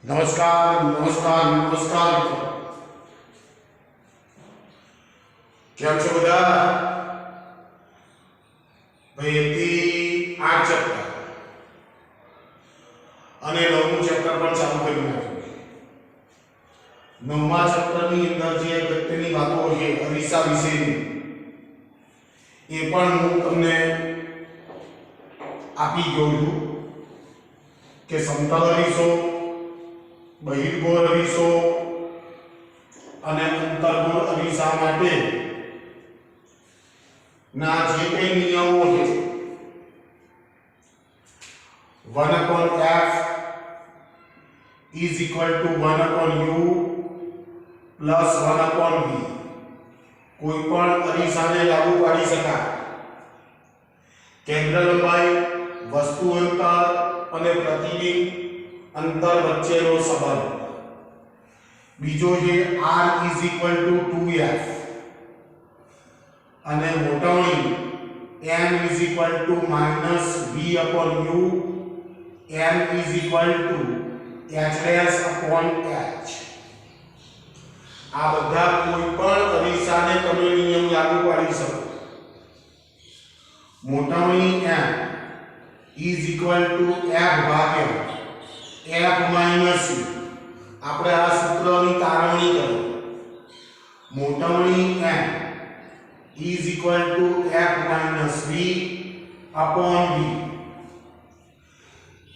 नमस्कार नमस्कार नमस्कार मित्रों, કેમ છો બધા? ભાઈ 8 ચેપ્ટર અને 9મું ચેપ્ટર પણ ચાલુ કરી નાખ્યું. 9મા ચેપ્ટરની અંદર જે અગત્યની વાતો છે અરીસા વિશેની એ પણ હું તમને આપી ગયો છું કે સમતલ અરીસો, બહિર્ગોળ અરીસો અને અંતર્ગોળ અરીસા માટે ના જે કંઈ નિયમો છે 1/f is equal to 1/u plus 1/v કોઈ પણ અરીસાને લાગુ પાડી શકાય. કેન્દ્ર લંબાઈ, વસ્તુ અંતર અને પ્રતિબિંબ अंतर वच्चेनो संबंध. बीजो है r is equal to 2f અને મોટવણી m is equal to minus v upon u, m is equal to h dash upon h. આ બધા કોઈ પણ અરીસાને તમે નિયમ લાગુ પાડી શકો. મોટવણી m is equal to f ભાગ્યા f minus u. આપણે આ સૂત્રની તારવણી કરો. મોટવણી m is equal to f minus v upon v.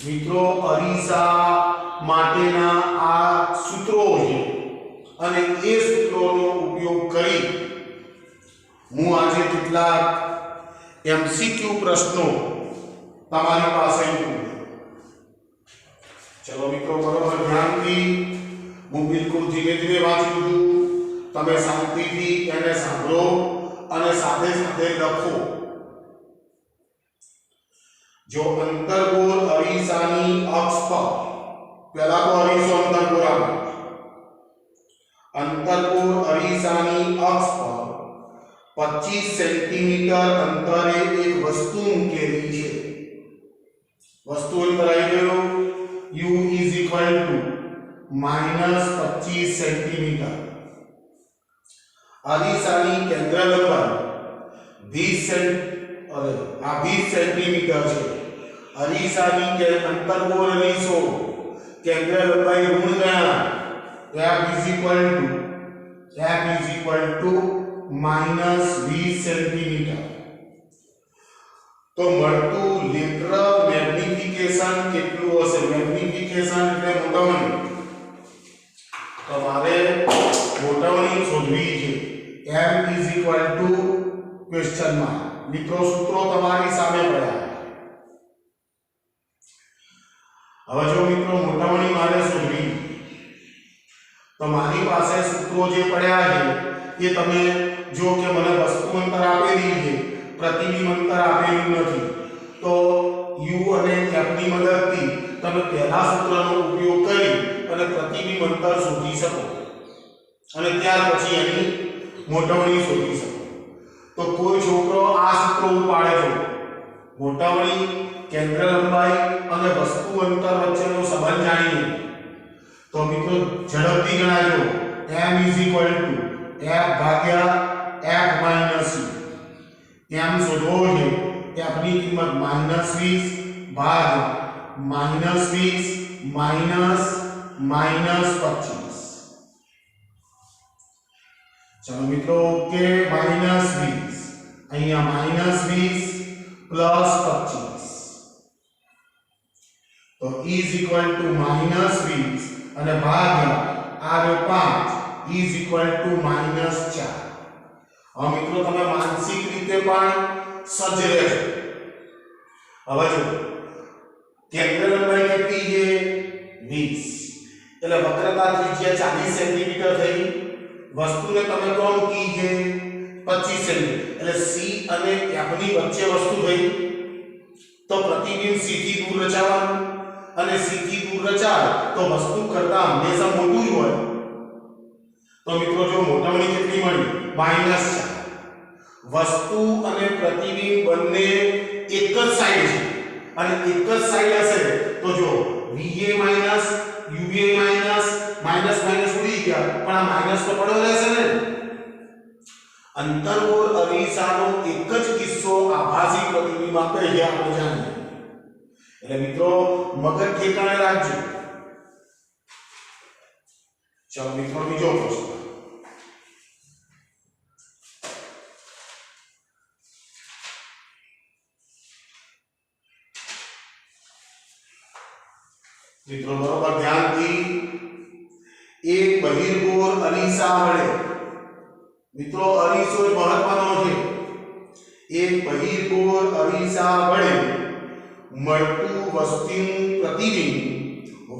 મિત્રો અરીસા માટેના આ સૂત્રો છે અને એ સૂત્રોનો ઉપયોગ કરી હું આજે કેટલાક MCQ પ્રશ્નો તમારી પાસે મૂકું. चलो मित्रों बराबर ध्यान थी હું બિલકુલ ધીમે ધીમે વાંચું છું. તમે શાંતિથી એને સાંભળો અને સાથે સાથે લખો. જો અંતર્ગોળ અરીસાની અક્ષ પર, પહેલા તો અરીસો અંતર્ગોળ આવે. અંતર્ગોળ અરીસાની અક્ષ પર 25 સેન્ટીમીટર અંતરે એક વસ્તુ મૂકેલી છે. વસ્તુ અંતર આવી ગયું. u is equal to minus 25 centimetre. अरीसानी केंद्र लंबाई 20 सेंटीमीटर है. अरीसानी के अंतर्गोळ अरीसो केंद्र लंबाई ऋण गणा f is equal to minus 20 centimetre. तो મળતું લેટરલ મેગ્નિફિકેશન કેટલું હશે? મેગ્નિફિકેશન એટલે મોટવણી. તમારે મોટવણી શોધવી છે. m is equal to question mark. મિત્રો સૂત્રો તમારી સામે પડ્યા. હવે જો મિત્રો મોટવણી મારે શોધવી તો મારી પાસે સૂત્રો જે પડ્યા છે એ તમે જો કે મને વસ્તુ અંતર આપેલી છે, પ્રતિબિંબ અંતર આપેલું નથી, તો u અને f ની મદદથી તમે પહેલા સૂત્રનો ઉપયોગ કરી અને પ્રતિબિંબ અંતર શોધી શકો અને ત્યાર પછી એની મોટવણી શોધી શકો. તો કોઈ છોકરો આ સૂત્રો ઉપાડે છે, મોટવણી, કેન્દ્ર લંબાઈ અને વસ્તુ અંતર વચ્ચેનો સંબંધ જાણીએ તો મિત્રો ઝડપથી ગણાજો. m is equal to f ભાગ્યા f minus u. m શોધવો છે કે આપની કિંમત -20 ભાગ -20 માઈનસ -25. ચલો મિત્રો કે -20 અહીંયા -20 પ્લસ 25 તો is equal to -20 અને ભાગ્યા r 5 is equal to -4. હવે મિત્રો તમે માનસિક રીતે પણ સજ્જ રહેજો. હવે જો કેન્દ્ર લંબાઈ કેટલી છે? 20. એટલે વક્રતા ત્રિજ્યા 40 સેન્ટીમીટર થઈ. વસ્તુને તમે કોણ કી છે? 25 સેન્ટીમીટર. એટલે c અને f ની વચ્ચે વસ્તુ થઈ. તો પ્રતિબિંબ c થી દૂર રચાવાનું અને c થી દૂર રચાય તો વસ્તુ કરતા હંમેશા મોટું જ હોય. તો મિત્રો જો મોટવણી કેટલી મળી? -4. વસ્તુ અને પ્રતિબિંબ બંને એક જ સાઈડ છે અને એક જ સાઈડ હશે તો જો VA - UA પણ આ માઈનસ તો પડ્યો રહેશે ને. અંતર્ગોળ અરીસાનો એક જ કિસ્સો આભાસી પ્રતિબિંબ આપે છે આપણે જાણીએ. એટલે મિત્રો મગજ ઠેકાણે રાખજો. ચાલો મિત્રો બીજો પ્રશ્ન. મિત્રો બરોબર ધ્યાનથી એક બહિર્ગોળ અરીસા વડે, મિત્રો અરીસો જ મહત્વનો છે. એક બહિર્ગોળ અરીસા વડે મળતું વસ્તુનું પ્રતિબિંબ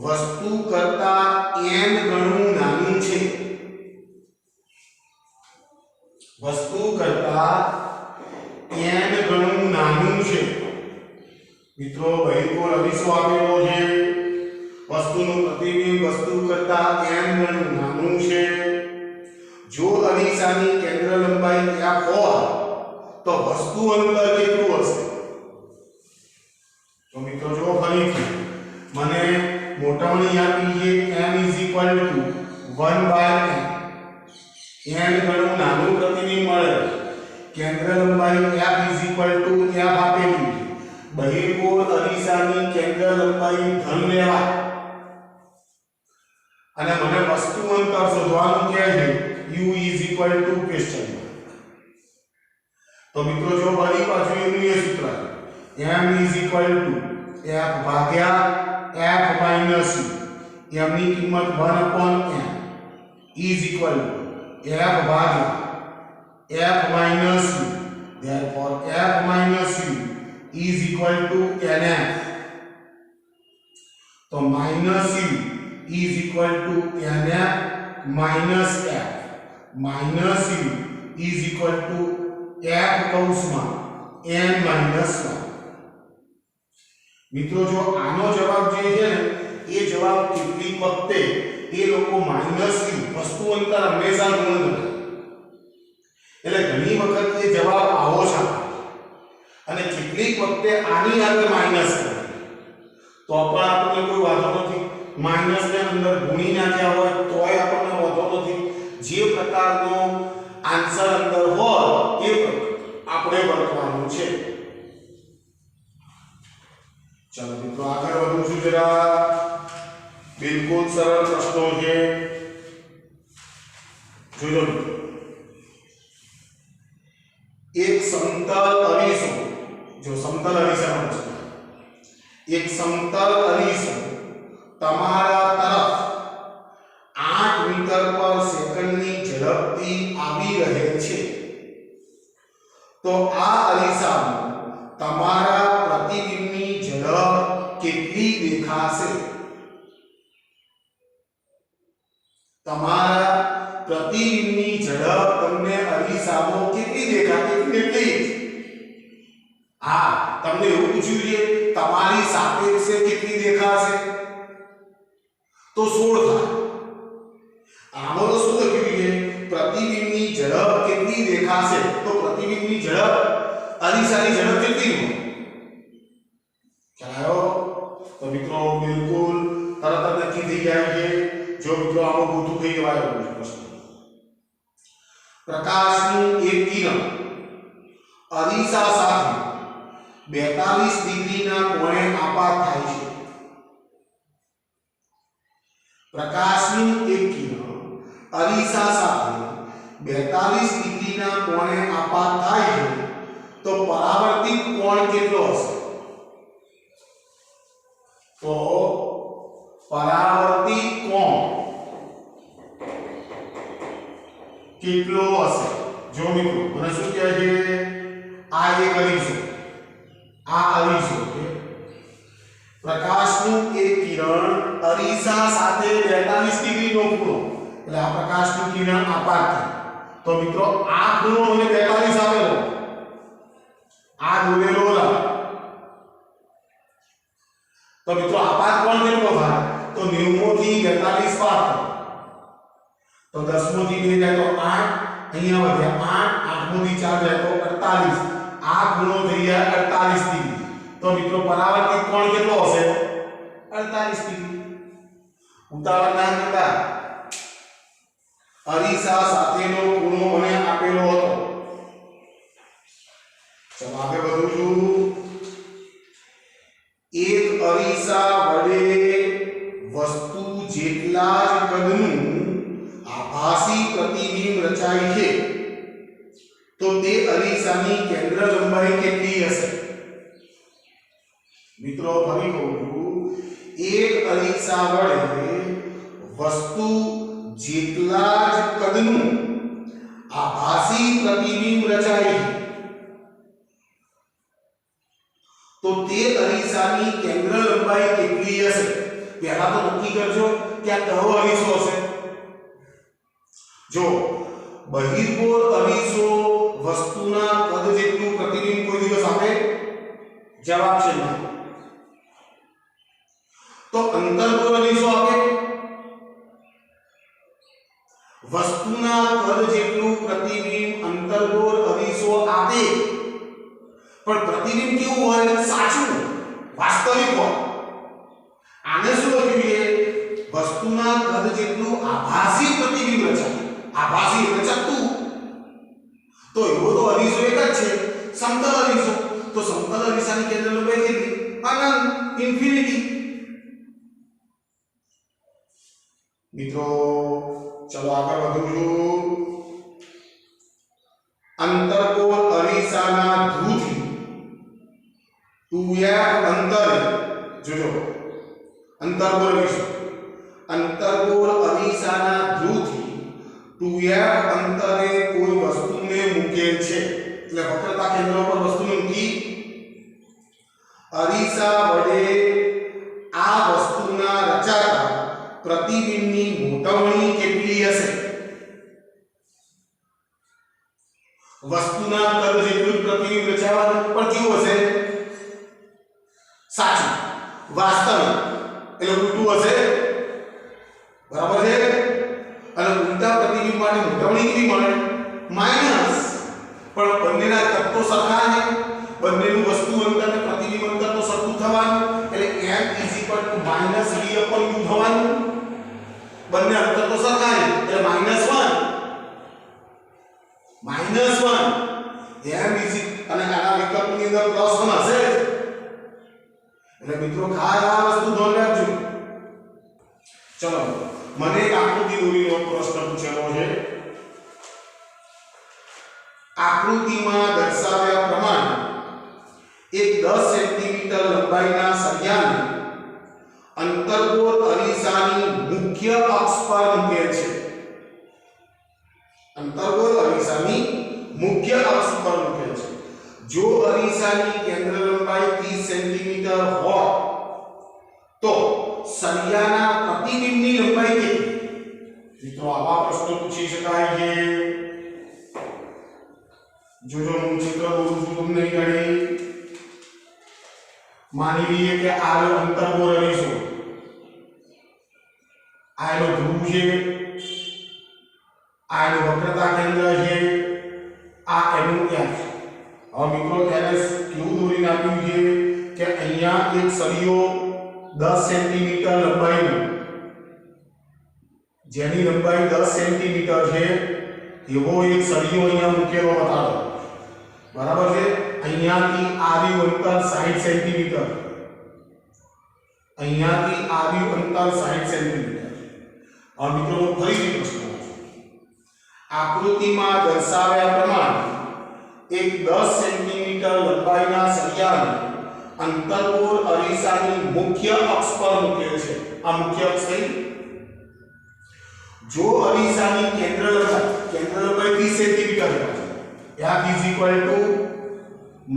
વસ્તુ કરતા n ગણું નાનું છે. વસ્તુ કરતા n ગણું નાનું છે. મિત્રો બહિર્ગોળ અરીસો આપેલો છે, વસ્તુનું પ્રતિબિંબ વસ્તુ કરતા n ગણું નાનું છે. જો અરીસાની કેન્દ્ર લંબાઈ f હોય તો વસ્તુ અંતર કેટલું હશે? તો મિત્રો જો ફરીથી મને મોટામણી આપી છે m = 1/n. n ગણું નાનું પ્રતિબિંબ મળે. કેન્દ્ર લંબાઈ f = f આપેલી. બહિર્ગોળ અરીસાની કેન્દ્ર લંબાઈ ધન લેવા અને મને વસ્તુ અંતર શોધવાનું કહે છે u = question mark. તો મિત્રો જો ફરી પાછું એનું એ સૂત્ર m = f ભાગ્યા f માઈનસ u. m ની કિંમત 1/n = f ભાગ્યા f minus u. therefore f minus u is equal to nf. તો minus u is equal to nf minus f. minus u is equal to f કૌંસમાં n minus 1. મિત્રો જો આનો જવાબ જે છે ને એ જવાબ કેટલીક વખતે એ લોકો માઈનસ u વસ્તુ અંતર હંમેશા ગુણ કરે. એટલે ઘણી વખત એ જવાબ આવો છે અને કેટલીક વખતે આની આગળ માઈનસ કરે તો પણ આપણને કોઈ વાંધો નથી. માઈનસ ને અંદર ગુણી નાખ્યા હોય તોય આપણને વાંધો નથી. જે પ્રકારનો આન્સર અંદર હોય એ આપણે વર્તવાનું છે. ચાલો મિત્રો આગળ વધું છું જરા. બિલકુલ સરળ પ્રશ્નો છે, જોઈ લો. એક સમતલ અરીસો, જો સમતલ અરીસાનો પ્રશ્ન, એક સમતલ અરીસો તમારા તરફ 8 મીટર પર સેકન્ડની ઝડપથી આવી રહે છે તો આ અરીસામાં તમારા પ્રતિબિંબની ઝડપ કેટલી દેખાશે? તમારા પ્રતિબિંબની ઝડપ તમને અરીસામાં કેટલી દેખાશે? કેટલી? હા, તમને એવું પૂછ્યું છે તમારી સાપેક્ષે કેટલી દેખાશે? તો 16 થાય. આમાં તો શું લખ્યું છે? પ્રતિબિંબની ઝડપ કેટલી દેખાશે? તો પ્રતિબિંબની ઝડપ અરીસાની ઝડપ કેટલી હોય? ખ્યાલ આવ્યો? તો મિત્રો બિલકુલ તરત જ નક્કી થઈ જાય છે. જો મિત્રો આમાં ગોતું થઈ જવાય પ્રશ્ન. પ્રકાશનું એક કિરણ અરીસા સાથે 42 ડિગ્રીના કોણે આપાત થાય છે. પ્રકાશનું એક કિરણ અરીસા સાથે 42 ડિગ્રીના કોણે આપાત થાય છે તો પરાવર્તિત કોણ કેટલો હશે? તો પરાવર્તિત કોણ કેટલો હશે? જો મિત્રો મને શું કહે છે? આ એક અરીસો, આ અરીસો છે. પ્રકાશનું એક કિરણ અરીસા સાથે 42 ડિગ્રીનો ખૂણો, એટલે આ પ્રકાશનું કિરણ આપાત થાય તો મિત્રો આ ખૂણો અને 42 આવેલો, આ દોરેલો લાવ. તો મિત્રો આપાત કોણ કેટલો થાય? તો 90 થી 42 પાર થાય તો 10 થી 2 જાય તો 8, અહીંયા વધ્યા 8, 8 થી 4 જાય તો 48. આ ખૂણો થઈ ગયા 48 ડિગ્રી. તો મિત્રો પરાવર્તિત કોણ કેટલો હશે? 48 ડિગ્રી. ઉતાવળ ના કરતા અરીસા સાથેનો ખૂણો મને આપેલો હતો. ચલો આગળ વધું છું. એક અરીસા વડે વસ્તુ જેટલા જ કદનું આભાસી પ્રતિબિંબ રચાય છે તો તે અરીસાની કેન્દ્ર લંબાઈ કેટલી હશે? મિત્રો ફરી કહું છું, એક અરીસા વડે વસ્તુ જેટલા જ કદનું આભાસી પ્રતિબિંબ રચાય છે તો તે અરીસાની કેન્દ્ર લંબાઈ કેટલી હશે? પહેલા તો નક્કી કરજો કે આ કયો અરીસો હશે. જો બહિર્ગોળ અરીસો વસ્તુના કદ જેટલું પ્રતિબિંબ કોઈ દિવસ આપે? જવાબ છે ના. તો અંતર્ગોળ અરીસો આપે? વસ્તુના કદ જેટલું પ્રતિબિંબ અંતર્ગોળ અરીસો આપે, પણ પ્રતિબિંબ કેવું હોય? સાચું, વાસ્તવિક હોય. આને શું લખ્યું છે? વસ્તુના કદ જેટલું આભાસી પ્રતિબિંબ રચાય. આભાસી એટલે ચકતું. તો એવો તો અરીસો એક જ છે, સમતલ અરીસો. તો સમતલ અરીસાની કેન્દ્ર લંબાઈ કેટલી? અનંત, ઇન્ફિનિટી. મિત્રો ચલો આગળ વધું છું. અંતર્ગોળ અરીસાના ધ્રુવથી 2f અંતરે, જોજો અંતર્ગોળ અરીસાના ધ્રુવથી 2f અંતરે કોઈ વસ્તુને મૂકેલ છે. એટલે વક્રતા કેન્દ્ર પર વસ્તુને મૂકી અરીસા વડે આ વસ્તુના રચાતા પ્રતિબિંબની મોટવણી કેટલી હશે? વસ્તુના કદ જેટલું પ્રતિબિંબ રચાવાનું, પણ કેવું હશે? સાચું, વાસ્તવિક. એટલે ઉલટું હશે. બરાબર છે? અને ઉલટા પ્રતિબિંબ માટે મોટવણી કેટલી મળે? માઈનસ. પણ બંનેના કદ તો સરખા છે, બંનેનું વસ્તુ અંતર અને પ્રતિબિંબ અંતર તો સરખું થવાનું. એટલે m - v/u થવાનું. બંને અંતર તો સરખા છે એટલે -1 અને આના વિકલ્પની અંદર +1 હશે. એટલે મિત્રો ખાસ આ વસ્તુ ધ્યાન રાખજો. ચલો મને એક આકૃતિ દોરીનો પ્રશ્ન પૂછેલો છે. આકૃતિમાં દર્શાવ્યા પ્રમાણે એક 10 સેન્ટીમીટર લંબાઈના સળિયાને અંતર્ગોળ અરીસાની મુખ્ય અક્ષ પર મૂકેલ છે. અંતર્ગોળ અરીસાની મુખ્ય અક્ષ પર મૂકેલ છે. જો અરીસાની કેન્દ્ર લંબાઈ 30 સેન્ટીમીટર હોય તો સળિયાના પ્રતિબિંબની લંબાઈ કેટલી? મિત્રો આવા પ્રશ્નો પૂછી શકાય છે. જોજો હું ચિત્ર દોરું છું તમને ઘણી. માની લઈએ કે આ અંતર્ગોળ અરીસો, આ એનો ધ્રુવ છે, આ એનું વક્રતા કેન્દ્ર છે, આ એનું f. હવે મિત્રો એને કેવું દોરીને આપ્યું છે કે અહીંયા એક સળિયો 10 સેન્ટીમીટર લંબાઈનો, જેની લંબાઈ 10 સેન્ટીમીટર છે એવો એક સળિયો અહીંયા મૂકેલો બતાવો. બરાબર છે? અહીંયાથી આવ્યું અંતર 60 સેન્ટીમીટર, અહીંયાથી આવ્યું અંતર 60 સેન્ટીમીટર. હવે મિત્રો ફરીથી પ્રશ્ન પૂછું. આકૃતિમાં દર્શાવ્યા પ્રમાણે એક 10 સેન્ટીમીટર લંબાઈના સળિયાને અંતર્ગોળ અરીસાની મુખ્ય અક્ષ પર મૂકેલ છે. આ મુખ્ય અક્ષ થઈ. જો અરીસાની કેન્દ્ર લંબાઈ 30 સેન્ટીમીટર છે, f =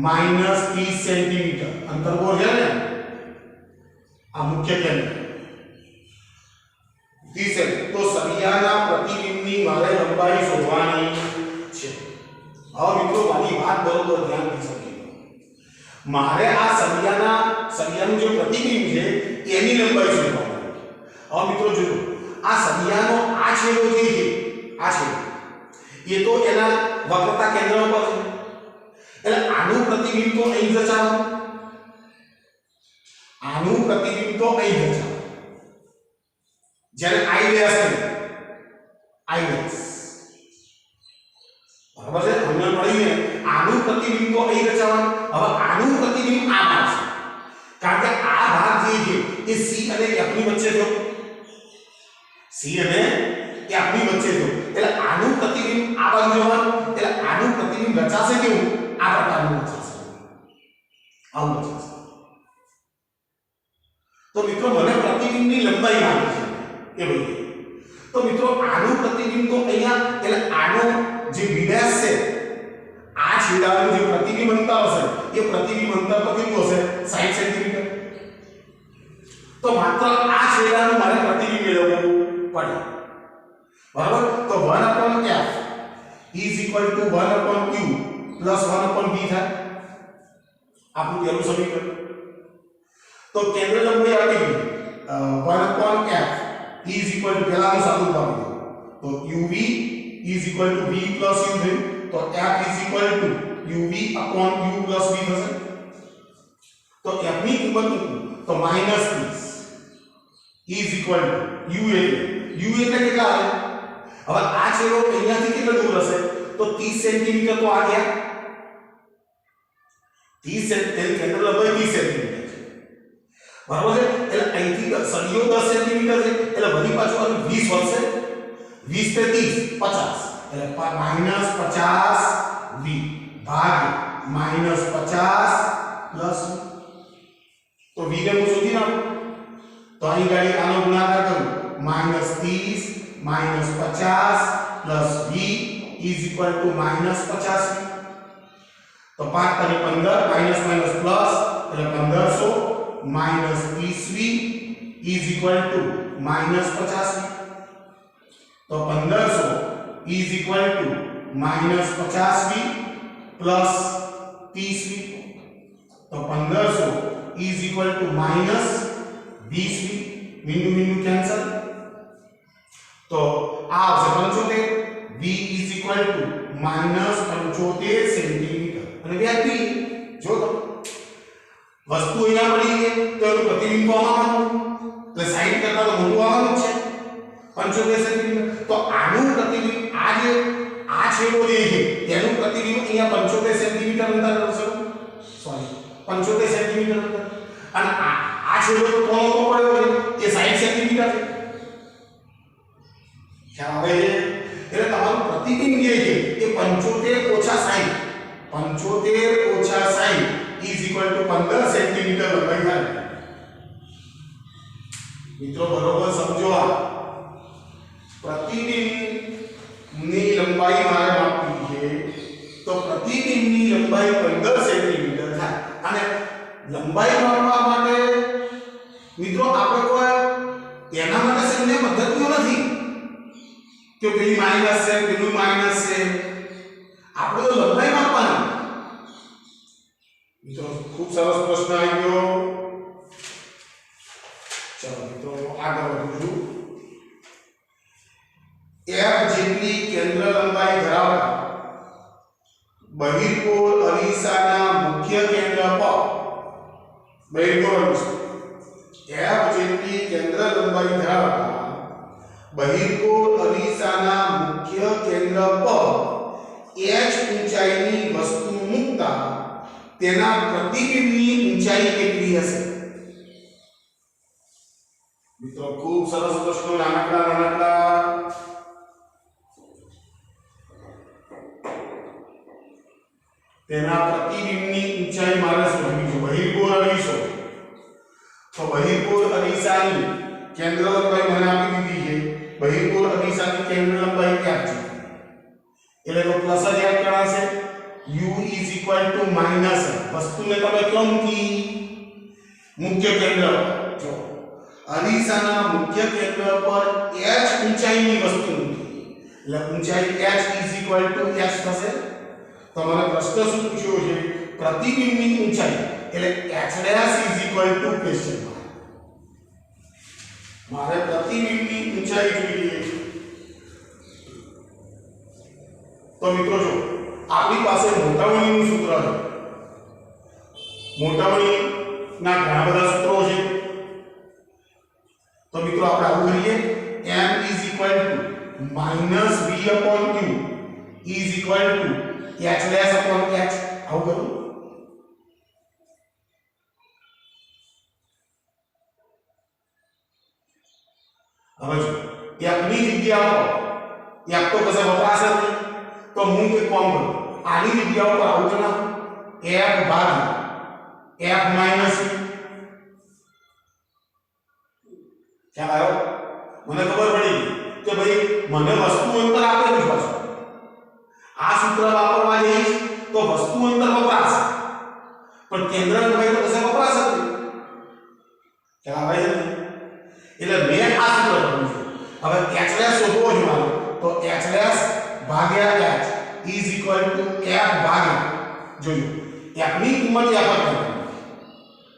-30 સેન્ટીમીટર. અંતર્ગોળ છે ને, આ મુખ્ય કેન્દ્ર 30 તો સળિયાના પ્રતિબિંબની મારે લંબાઈ શોધવાની છે. હવે મિત્રો મારી વાત બરોબર ધ્યાનથી સમજો. મારે આ સળિયાનું જે પ્રતિબિંબ છે એની લંબાઈ શોધવાની. હવે મિત્રો જોજો, આ સળિયાનો આ છેડો જે છે, આ છેડો એ તો એના વક્રતા કેન્દ્ર પર છે. એટલે આનું પ્રતિબિંબ તો અહીં રચાવાનું, આનું પ્રતિબિંબ તો અહીં રચાવાનું. જ્યારે I વ્યાસ આઈએક્સ બરાબર છે તમને મળ્યું ને આનું પ્રતિબિંબ તો અહીં રચાવાનું હવે આનું પ્રતિબિંબ આ ભાગ છે કારણ કે આ ભાગ જે છે એ સી અને એફ ની વચ્ચે છે સી અને એફ ની વચ્ચે છે એટલે આનું પ્રતિબિંબ આ બાજુ જવાનું એટલે આનું પ્રતિબિંબ રચાશે કેવું આ પ્રકારનું રચાશે આવું રચાશે તો મિત્રો મને પ્રતિબિંબની લંબાઈ માંગી છે એ ભાઈ તો મિત્રો આનું પ્રતિબિંબ તો અહીંયા એટલે આનો જે વિડ્થ છે આ છેડાનું જે પ્રતિબિંબ અંતર હશે એ પ્રતિબિંબ અંતર તો કેટલું હશે 60 સેન્ટીમીટર તો માત્ર આ છેડાનું મારે પ્રતિબિંબ મેળવવું પડે બરાબર તો 1/f is equal to 1/q plus 1/v થાય આપણું પહેલું સમીકરણ તો કેન્દ્ર લંબાઈ આપી ગઈ 1/f is equal to પહેલાનું સાદું પાડી તો uv is equal to v plus u થયું તો f is equal to uv upon u plus v થશે તો f ની કિંમત તો -30 is equal to u એટલે કેટલા આવે હવે આ છેડો અહીંયાથી કેટલો દૂર હશે તો 30 સેન્ટીમીટર તો આ ગયા 30 સેન્ટીમીટર કેન્દ્ર લંબાઈ 30 સેન્ટીમીટર બરાબર છે એટલે અહીંથી સળિયો 10 સેન્ટીમીટર છે એટલે વળી પાછું આનું 20 વધશે 20 पे 30 50 એટલે -50 v ભાગ -50 પ્લસ તો v ને હું શોધી નાખું તો અહીં ગાડી આનો ગુણાકાર કરું -30 -50 plus v is equal to -50 તો 5 તરી 15 માઈનસ માઈનસ પ્લસ એટલે 1500 -30v is equal to -50 तो 1500 is equal to -50v plus 30v तो 1500 is equal to -20v बिंदु बिंदु कैंसिल तो आ આવશે 75 v is equal to -75 centimetre અને વ્યાજબી જો તો વસ્તુ અહીંયા પડી છે તો એનું પ્રતિબિંબ આવવાનું એટલે સાઈન કરતા તો મોટું આવવાનું છે 75 સેન્ટીમીટર તો આનું પ્રતિબિંબ આ છેડો જે છે તેનું પ્રતિબિંબ અહીંયા 75 સેન્ટીમીટર અંતર હશે સોરી 75 સેન્ટીમીટર અંતર અને આ છેડો તો કોનો તો પડ્યો છે એ 60 સેન્ટીમીટર છે ખ્યાલ આવે છે એટલે તમારું પ્રતિબિંબ જે છે એ 75 ઓછા 60 is equal to 15 સેન્ટીમીટર લંબાઈ થાય મિત્રો બરોબર સમજો આ પ્રતિબિંબની લંબાઈ મારે માપવી છે તો પ્રતિબિંબની લંબાઈ 15 સેન્ટીમીટર થાય અને લંબાઈ માપવા માટે મિત્રો આપણે કોઈ એના માટે સંજ્ઞા પદ્ધતિઓ નથી કે પેલી માઈનસ છે પેલું માઈનસ છે આપણે તો લંબાઈ માપવાની મિત્રો ખૂબ સરસ પ્રશ્ન આવી ગયો ચાલો મિત્રો આગળ વધું છું f જેટલી કેન્દ્ર લંબાઈ ધરાવતા બહિર્ગોળ અરીસાના મુખ્ય કેન્દ્ર પર બહિર્ગોળ f જેટલી કેન્દ્ર લંબાઈ ધરાવતા બહિર્ગોળ અરીસાના મુખ્ય કેન્દ્ર પર h ઊંચાઈની વસ્તુ મૂકતા તેના પ્રતિબિંબની ઊંચાઈ કેટલી હશે મિત્રો ખૂબ સરસ પ્રશ્નો નાનકડા તેના પ્રતિબિંબની ઊંચાઈ મારે શોધવી છે બહિર્ગોળ અરીસો તો બહિર્ગોળ અરીસાની કેન્દ્ર લંબાઈ મને આપી દીધી છે બહિર્ગોળ અરીસાની કેન્દ્ર લંબાઈ ક્યાં છે એટલે તો પ્લસ જ યાદ કરવાશે u is equal to minus વસ્તુને તમે કેમ મૂકી મુખ્ય કેન્દ્ર જો અરીસાના મુખ્ય કેન્દ્ર પર h ઊંચાઈની વસ્તુ મૂકી એટલે ઊંચાઈ h is equal to h થશે તો મને પ્રશ્ન શું પૂછ્યો છે પ્રતિબિંબની ઊંચાઈ એટલે h' is equal to question મારે પ્રતિબિંબની ઊંચાઈ જોઈએ તો મિત્રો જો આપણી પાસે મોટામણીનું સૂત્ર છે મોટામણીના ઘણા બધા સૂત્રો છે તો મિત્રો આપણે આવું કરીએ m is equal to minus v upon q is equal to h dash upon h. આવું કરું. હવે જો એકની જગ્યા પર એક તો કશે વપરાશે નહીં, તો હું એક કામ કરું, આની જગ્યા ઉપર આવું તો ના f ભાગ્યા f માઈનસ ખ્યાલ આવ્યો? મને ખબર પડી કે ભાઈ મને વસ્તુ અંતર આપેલું છે, પાછું આ સૂત્ર વાપરવા જઈશ તો વસ્તુ અંતર વપરાશે, પણ કેન્દ્ર લંબાઈ તો કશે વપરાશે નહીં. ખ્યાલ આવે છે? એટલે મેં આ સૂત્ર લખ્યું છે. હવે h ડેશ શોધવો છે મારે, તો h ડેશ ભાગ્યા h is equal to f ભાગ્યા, જોજો f ની કિંમત f કરવાની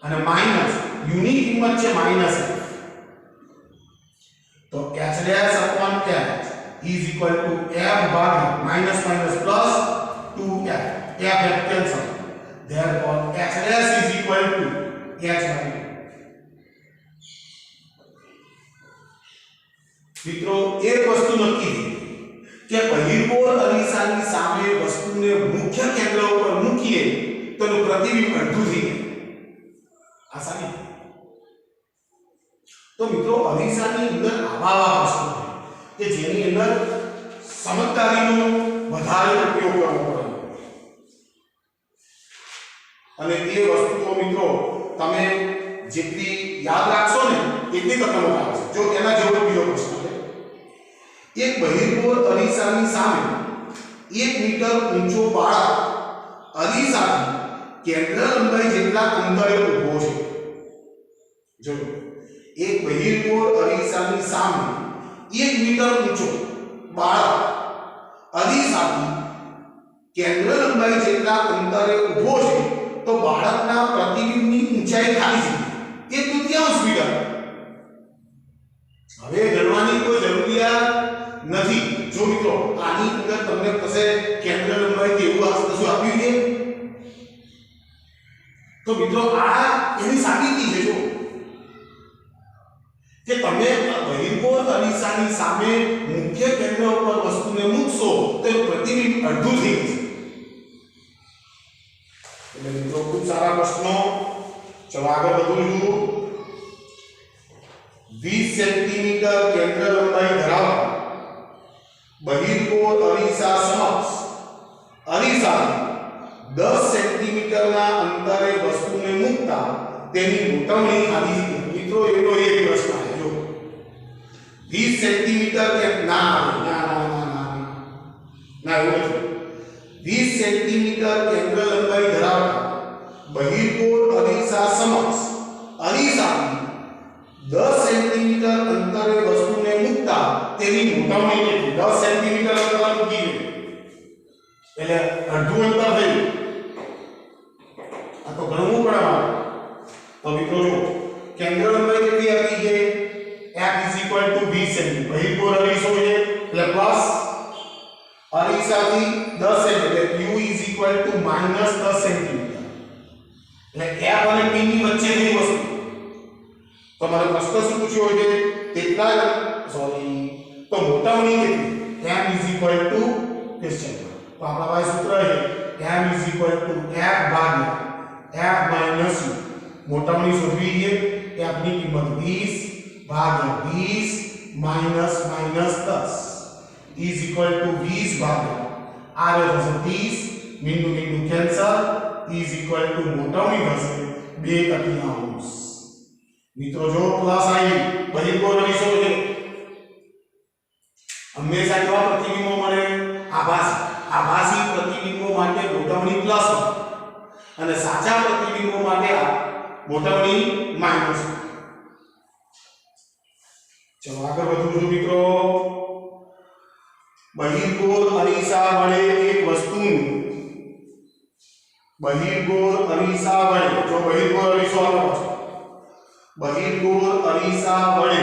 અને માઈનસ u ની કિંમત છે માઈનસ f, તો h dash upon h is equal to f Bhagya minus minus plus 2f, f cancel, therefore h dash is equal to h भाग्या. મિત્રો એક વસ્તુ નક્કી કે બહિર્ગોળ અરીસાની સામે વસ્તુને મુખ્ય કેન્દ્ર ઉપર મૂકીએ તો એનું પ્રતિબિંબ અડધું થઈ જાય. આસાની. તો મિત્રો અરીસાની અંદર આવા પ્રશ્નો કે જેની અંદર સમજદારીનો વધારે ઉપયોગ કરવો પડે, અને એ વસ્તુઓ મિત્રો તમે જેટલી યાદ રાખશો ને એટલી તમને મજા આવશે. જો એના જેવો બીજો પ્રશ્ન છે, એક બહિર્ગોળ અરીસાની સામે 1 મીટર ઊંચો બાળક અરીસાથી કેન્દ્ર લંબાઈ જેટલા અંતરે ઊભો છે. જો એક બહિર્ગોળ અરીસાની સામે 1 મીટર ઊંચો બાળક અરીસાથી કેન્દ્ર લંબાઈ જેટલા અંતરે ઊભો છે, તો બાળકના પ્રતિબિંબની ઊંચાઈ ખાલી છે 1/3 મીટર. હવે ગણવાની કોઈ જરૂરિયાત નથી. જો મિત્રો આની અંદર તમને કશે કેન્દ્ર લંબાઈ કેવું કશું આપ્યું છે, તો મિત્રો આ એની સાબિતી છે. જો કે તમે બહિર્ગોળ અરીસાની સામે મુખ્ય કેન્દ્ર ઉપર વસ્તુને મૂકશો તો પ્રતિબિંબ અડધું થઈ જશે. એટલે મિત્રો ખૂબ સારા પ્રશ્નો. ચલો આગળ વધું છું. 20 સેન્ટીમીટર કેન્દ્ર લંબાઈ ધરાવતા બહિર્ગોળ અરીસા સમક્ષ અરીસાથી 10 સેન્ટીમીટરના અંતરે વસ્તુને મૂકતા તેની ગોઠવણી ખાલી છે. મિત્રો એનો એક પ્રશ્ન છે. જો 20 સેન્ટીમીટર કે ના એવું નથી. 20 સેન્ટીમીટર કેન્દ્ર લંબાઈ ધરાવતા બહિર્ગોળ અરીસા સમક્ષ અરીસાથી 10 સેન્ટીમીટર અંતરે વસ્તુને મૂકતા તેની ગોઠવણી કેટલી? 10 સેન્ટીમીટર અંતરે મૂકી એટલે અડધું અંતર થયું. આ તો ગણવું પડે મારે. તો મિત્રો જો કેન્દ્ર લંબાઈ કેટલી આપી છે? f is equal to 20 centimetre. બહિર્ગોળ અરીસો છે એટલે પ્લસ અરીસાથી 10 centimetre, u is equal to minus 10 centimetre. એટલે f અને p ની વચ્ચેની વસ્તુ. તો મારો પ્રશ્ન શું પૂછ્યો છે? કેટલા તો મોટાની કેટલી? m is equal to question. તો આપણા પાસે સૂત્ર છે m is equal to f ભાગ્યા f minus u. મોટાની શોધવી છે. f ની કિંમત 20 ભાગ્યા 20 minus 10 is equal to 20 ભાગ્યા આ થશે 30 બિંદુ બિંદુ કેન્સલ is equal to મોટાની થશે 2/3. મિત્રો જો પ્લસ આવી બહિર્ગોળ અરીસો છે, હંમેશા કેવા પ્રતિબિંબો મળે? આભાસી પ્રતિબિંબો માટે ગોઠવણી પ્લસ અને સાચા પ્રતિબિંબો માટે ગોઠવણી માઈનસ. ચલો આગળ વધું છું મિત્રો. બહિર્ગોળ અરીસા વડે એક વસ્તુનું બહિર્ગોળ અરીસા વડે, જો બહિર્ગોળ અરીસો આવો છે, બહિર્ગોળ અરીસા વડે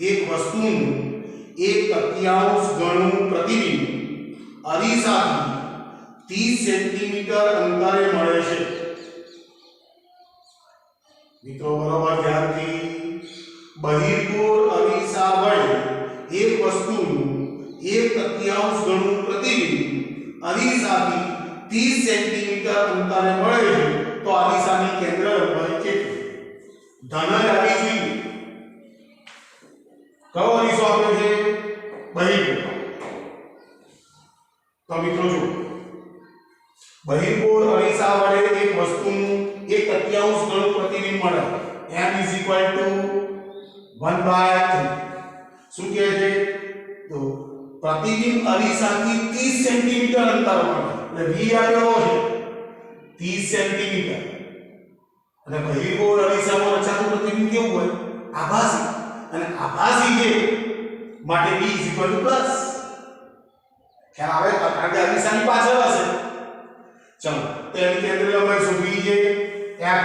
એક વસ્તુનું 1/3 ગણું પ્રતિબિંબ અરીસાથી 30 સેન્ટીમીટર અંતરે મળે છે. મિત્રો બરોબર ધ્યાનથી, બહિર્ગોળ અરીસા વડે એક વસ્તુનું 1/3 ગણું પ્રતિબિંબ અરીસાથી 30 સેન્ટીમીટર અંતરે મળે છે તો અરીસાની કેન્દ્ર લંબાઈ કેટલી? ધન જ આવી જોઈએ. કયો અરીસો આપે છે? બહિર્ગોળ. તો મિત્રો જો બહિર્ગોળ અરીસા વડે એક વસ્તુનું 1/3 ગણું પ્રતિબિંબ મળે. m = 1/3. શું કહે છે? તો પ્રતિબિંબ અરીસાથી 30 સેન્ટીમીટર અંતર મળે. એટલે v આવ્યો છે 30 સેન્ટીમીટર. અને બહિર્ગોળ અરીસામાં રચાતું પ્રતિબિંબ કેવું હોય? આભાસી. અને આભાસી છે માટે v પ્લસ. ખ્યાલ આવે? કારણ કે અરીસાની પાછળ હશે. ચલો તો એની કેન્દ્ર લંબાઈ શોધવી છે. f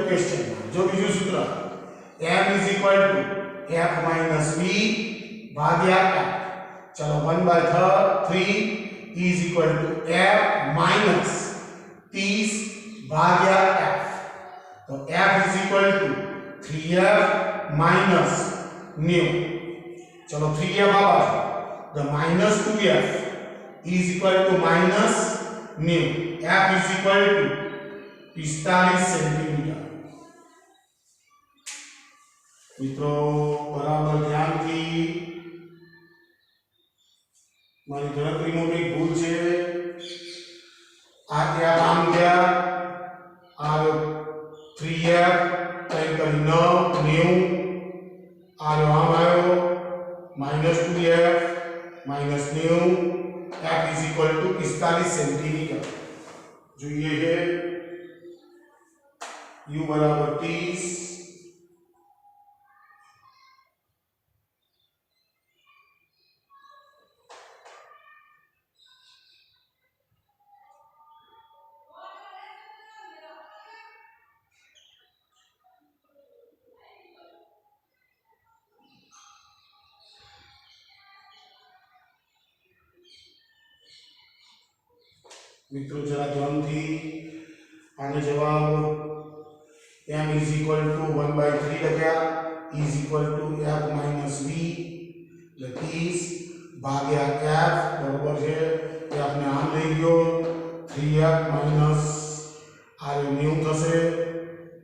ક્વેશ્ચન જો બીજું સૂત્ર m f v ભાગ્યા f. ચલો 1/3 is equal to f minus 30 ભાગ્યા f. તો f is equal to 3f minus 90. ચલો 3f આવા the minus 2f is equal to minus 90. f is equal to 45 centimetre. મિત્રો બરાબર ધ્યાનથી મારી ગણતરીમાં કઈ ભૂલ છે? આ ત્યાં આમ ગયા આ 3f કઈ કરી 90 આ આમ આવ્યો -2f -90 f is equal to 45 centimetre. જોઈએ છે u બરાબર 30 મિત્રો જરા ધ્યાનથી આનો જવાબ m is equal to 1/3 લખ્યા is equal to f minus v એટલે 30 ભાગ્યા f બરાબર છે એ આપણે આમ લઈ ગયો 3f minus આ 90 થશે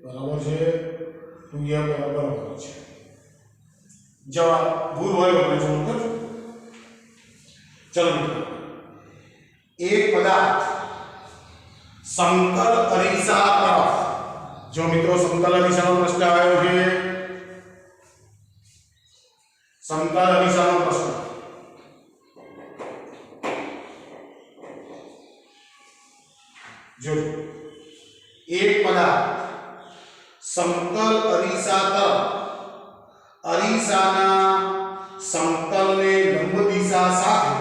બરાબર છે 2f બરાબર છે. જવાબ ભૂલ હોય આપણે જોવું કરજો. ચલો મિત્રો એક પદાર્થ સમતલ અરીસા તરફ જો મિત્રો સમતલ અરીસાનો પ્રશ્ન આવ્યો છે સમતલ અરીસાનો પ્રશ્ન જો એક પદાર્થ સમતલ અરીસા તરફ અરીસાના સમતલને લંબ દિશા સાથે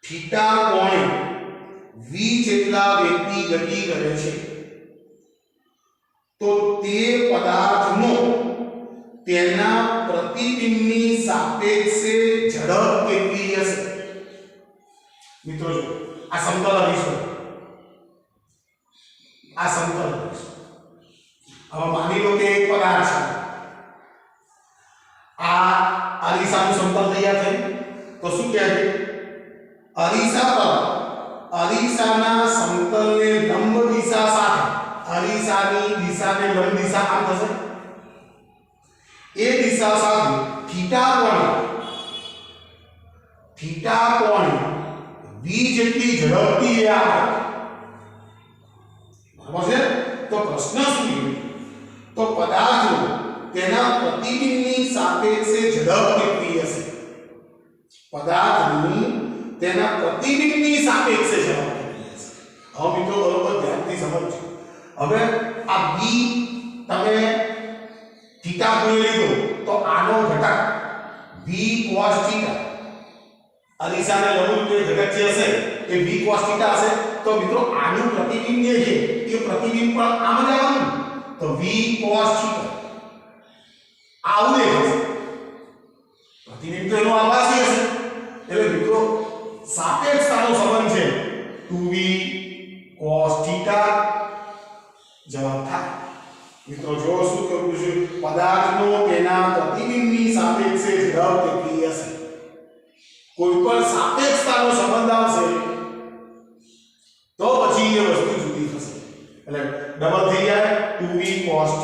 થીટા કોણે v જેટલા વેગથી ગતિ કરે છે તો તે પદાર્થનો તેના પ્રતિબિંબની સાપેક્ષે ઝડપ કેટલી હશે? મિત્રો જો આ સમતલ અરીસો આ સમતલ અરીસો હવે માની લો કે એક પદાર્થ છે આ અરીસાનું સમતલ તૈયાર થયું તો શું કહે છે? અરીસા પર અરીસાના સમતલને લંબ દિશા સાથે અરીસાની દિશાને લંબ દિશા આમ થશે એ દિશા સાથે થીટા કોણ v જેટલી ઝડપથી એ આવે બરાબર છે. તો પ્રશ્ન શું છે? તો પદાર્થનો તેના પ્રતિબિંબની સાપેક્ષે ઝડપ કેટલી હશે? પદાર્થની તેના પ્રતિબિંબની સાપેક્ષે ઝડપ કેટલી હશે? હવે મિત્રો બરોબર ધ્યાનથી સમજજો. હવે આ b તમે થીટા ગુણી લીધો તો આનો ઘટક v cos થીટા અરીસાને લંબ જે ઘટક જે હશે એ v cos થીટા હશે. તો મિત્રો આનું પ્રતિબિંબ જે છે એ પ્રતિબિંબ પણ આમ જ આવવાનું તો v cos થીટા આવું દેખાશે. પ્રતિબિંબ તો એનો આભાસી હશે એટલે મિત્રો સાપેક્ષતાનો સંબંધ છે 2v cos થીટા જવાબ થાય. મિત્રો જો શું કરવું છે? પદાર્થનો તેના પ્રતિબિંબની સાપેક્ષે ઝડપ કેટલી હશે? કોઈ પણ સાપેક્ષતાનો સંબંધ આવશે તો પછી એ વસ્તુ જુદી થશે એટલે ડબલ થઈ જાય 2v cos θ.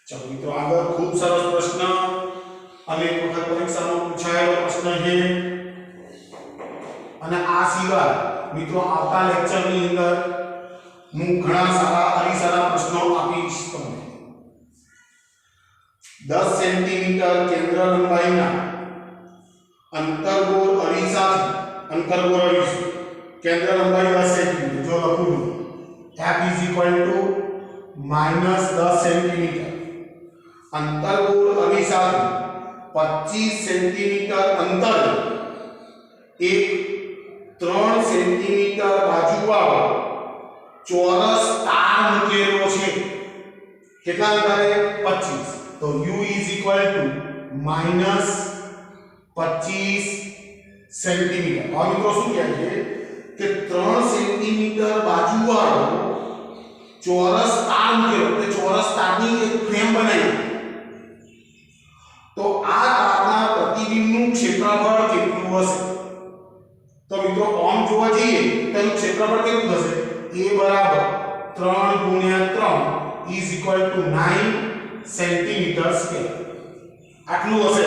ચાલો મિત્રો આગળ ખૂબ સરસ પ્રશ્ન અને એક વખત પરીક્ષામાં પૂછાયેલો પ્રશ્ન છે અને આ સિવાય મિત્રો આવતા લેક્ચરની અંદર હું ઘણા સારા અરીસાના પ્રશ્નો આપીશ તમને. 10 સેન્ટીમીટર કેન્દ્ર લંબાઈના અંતર્ગોળ અરીસાથી કેન્દ્ર લંબાઈ 10 સેન્ટીમીટર જો લખું f -10 સેન્ટીમીટર અંતર્ગોળ અરીસાથી 25 સેન્ટીમીટર અંતર એક 3 સેન્ટીમીટર બાજુવાળો ચોરસ તાર મૂકેલો છે. કેટલા અંતરે 25 તો u -25 સેન્ટીમીટર. હવે મિત્રો શું કહે છે કે 3 સેન્ટીમીટર બાજુવાળો ચોરસ તાર મૂકેલો એટલે ચોરસ તારની એક ફ્રેમ બનાવી તો આ તારના પ્રતિબિંબનું ક્ષેત્રફળ કેટલું હશે? તો મિત્રો ઓમ જોવા જઈએ તો એનું ક્ષેત્રફળ કેટલું થશે? a = 3 × 3 = 9 centimetre square. આટલું હશે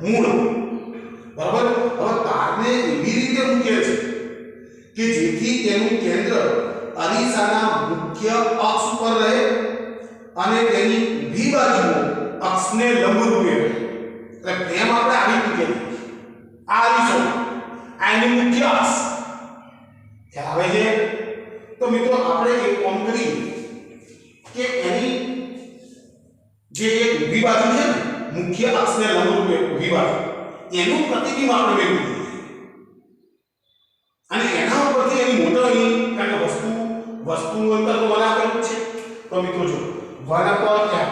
મૂળ. બરાબર. હવે તારને એવી રીતે મૂકે છે કે જેથી તેનું કેન્દ્ર અરીસાના મુખ્ય અક્ષ ઉપર રહે અને તેની ઊભી બાજુઓ અક્ષને લંબરૂપે રહે. એટલે ફ્રેમ આપણે આવી મૂકેલી આ અરીસો આ એની મુખ્ય અક્ષ. ખ્યાલ આવે છે? તો મિત્રો આપણે એક કામ કરીએ કે એની જે એક ઊભી બાજુ છે ને મુખ્ય અક્ષને લંબરૂપે ઊભી બાજુ એનું પ્રતિબિંબ આપણે મેળવીએ અને એના ઉપરથી એની મોટાની કારણ કે વસ્તુનું અંતર તો મને આપેલું છે. તો મિત્રો જો 1/f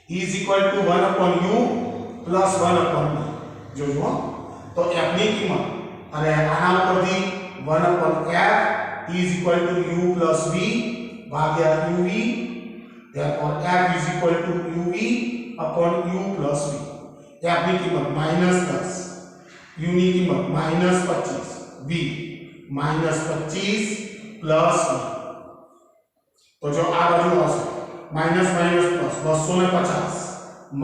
is equal to 1/u plus 1/b. જોજો તો f ની કિંમત અને આના ઉપરથી 1/f is equal to u plus v ભાગ્યા uv. therefore f is equal to uv upon u plus v. f ની કિંમત -10, u ની કિંમત -25, v -25 plus v. તો જો આ બાજુ આવશે minus minus plus 250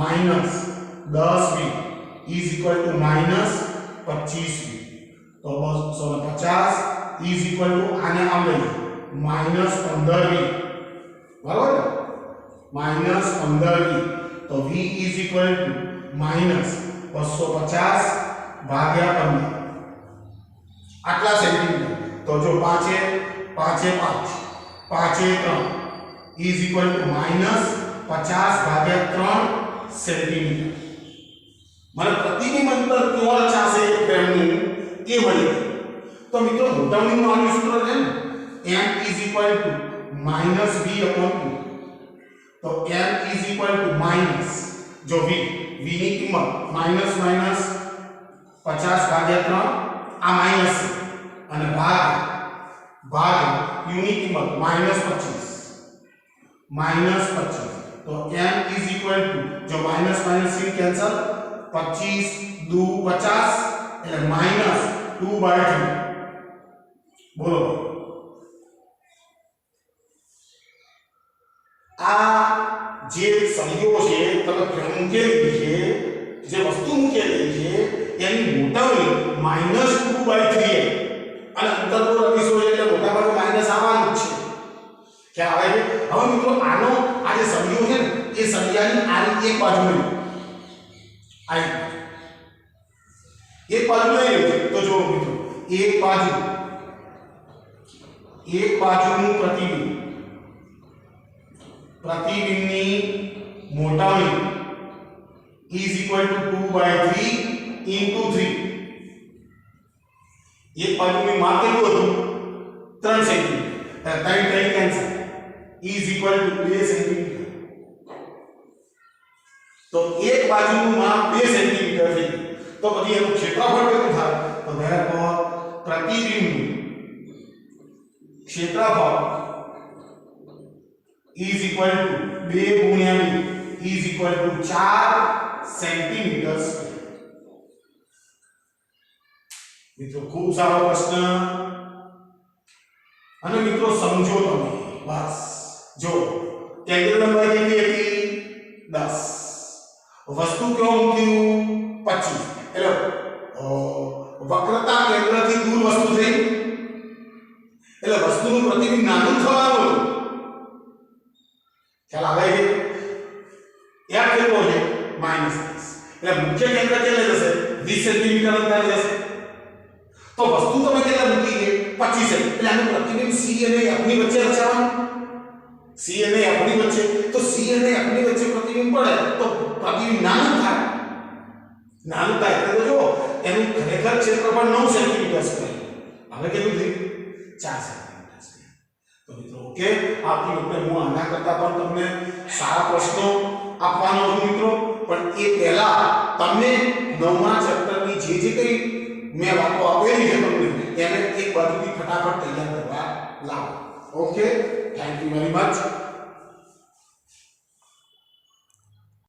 minus 10v is equal to -25v. તો 250 is equal to આને આમ લઈએ -15v. બરાબર -15v. તો v is equal to -250 ભાગ્યા 15 આટલા સેન્ટીમીટર. તો જો 5 5 5 3 is equal to -50 ભાગ્યા 3 સેન્ટીમીટર. મને પ્રતિબિંબ અંતર કેવો રચાશે એ ફ્રેમનું એ મળી ગયું. તો મિત્રો મોટાનું આનું સૂત્ર છે ને m is equal to -v/2. તો m is equal to minus જો v ની કિંમત માઈનસ 50 ભાગ્યા 3 આ માઈનસ અને ભાગ u ની કિંમત -25 તો m is equal to જો માઈનસ થી કેન્સલ 25 2 50 એટલે -2/3. બોલો આ જે સળિયો છે તમે ફ્રેમ મૂકેલી છે જે વસ્તુ મૂકેલી છે એની મોટાઈ -2/3 અને અંતરગોળ અરીસો એટલે મોટા ભાગે માઈનસ આવવાનું જ છે. ખ્યાલ આવે છે? હવે મિત્રો આનો આ જે સળિયો છે ને એ સળિયાની આની એક બાજુ લઈ એક બાજુ લઈ તો જો મિત્રો એક બાજુનું પ્રતિબિંબની મોટાઈ is equal to 2/3 into 3. એક બાજુનું માપ કેટલું હતું 3 centimetre. 3 cancel is equal to 2 centimetre. તો એક બાજુનું માપ 2 સેન્ટીમીટર છે. તો પછી એનું ક્ષેત્રફળ કેટલું થાય? તો therefore પ્રતિબિંબનું ક્ષેત્રફળ is equal to 2 × b is equal to 4 centimetre square. મિત્રો ખૂબ સારો પ્રશ્ન. અને મિત્રો સમજો તમે બસ જો કેન્દ્ર લંબાઈ કેટલી હતી 10, વસ્તુ કેવો મૂક્યું 25, એટલે વક્રતા કેન્દ્રથી દૂર વસ્તુ થઈ એટલે વસ્તુનું પ્રતિબિંબ નાનું થવાનું. ખ્યાલ આવે છે? યાદ કેટલો છે -10, એટલે મુખ્ય કેન્દ્ર કેટલે જશે 20 સેન્ટીમીટર અંતર જશે. તો વસ્તુ તમે કેટલા મૂકી છે 25, એટલે આનું પ્રતિબિંબ C અને F ની વચ્ચે રચાવાનું. C અને F ની વચ્ચે, તો C અને F ની વચ્ચે પ્રતિબિંબ પડે તો પ્રતિબિંબ નાનું થાય. નાનું થાય એટલે જો એનું ખરેખર ક્ષેત્રફળ 9 સેન્ટીમીટર સ્ક્વેર. હવે કેટલું થયું 4 સેન્ટીમીટર સ્ક્વેર. તો મિત્રો ઓકે, આપની વખતે હું આના કરતા પણ તમને સારા પ્રશ્નો આપવાનો છું મિત્રો. પણ એ પહેલા તમને 9મા ચેપ્ટરની જે કઈ મેં વાતો આપેલી છે તમને એને એક બાજુથી ફટાફટ તૈયાર કરવા લાવો. Okay, thank you very much.